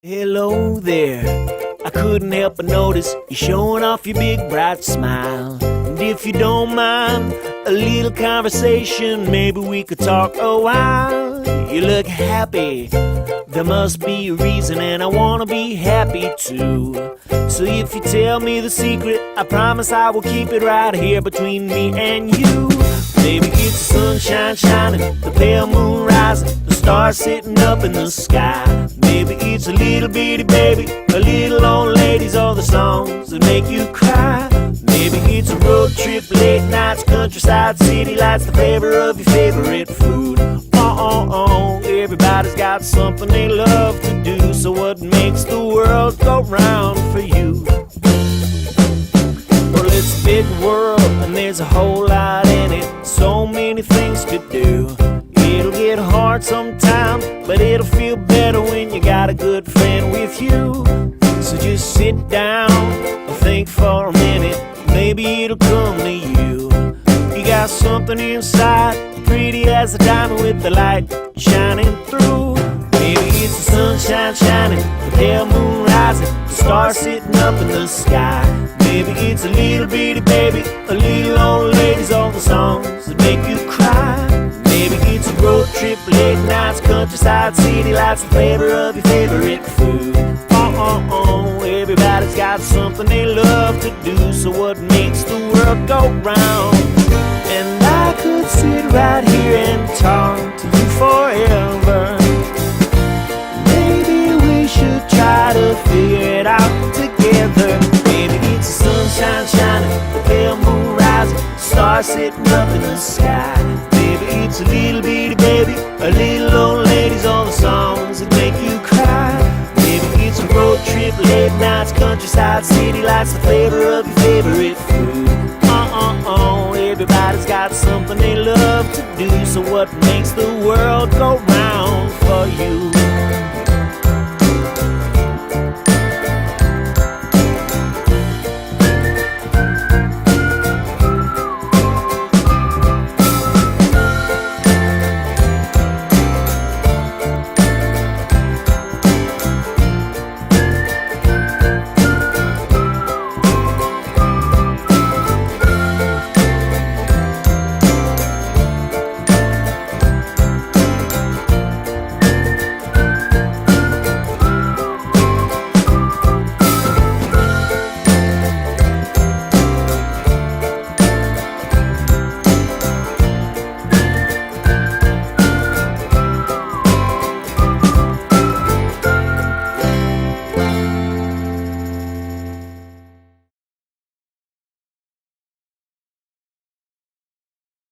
Hello there, I couldn't help but notice you're showing off your big bright smile. And if you don't mind, a little conversation, maybe we could talk a while. You look happy, there must be a reason, and I wanna be happy too. So if you tell me the secret, I promise I will keep it right here between me and you. Maybe it's the sunshine shining, the pale moon rising, the stars sitting up in the sky. Maybe it's a little bitty baby, a little old ladies, all the songs that make you cry. Maybe it's a road trip, late nights, countryside, city lights, the flavor of your favorite food. Everybody's got something they love to do, so what makes the world go round for you? Well, it's a big world and there's a whole lot in it, so many things to do. It'll get hard sometime, but it'll feel better when you got a good friend with you. So just sit down and think for a minute, maybe it'll come to you. You got something inside, pretty as a diamond with the light shining through. Maybe it's the sunshine shining, the pale moon rising, the stars sitting up in the sky. Maybe it's a little bitty baby, a little old ladies, all the songs that make you cry. Maybe it's a road trip, late nights, countryside, city lights, the flavor of your favorite food. Everybody's got something they love to do, so what makes the world go round? And I could sit right here and talk to you forever. Maybe we should try to figure it out together. Maybe it's the sunshine shining, the pale moon rising, stars sitting up in the sky. Maybe it's a little bitty baby, a little old ladies, all the songs that make you cry. Maybe it's a road trip, late nights, countryside, city lights, the flavor of your favorite food. Everybody's got something they love to do, so what makes the world go round for you?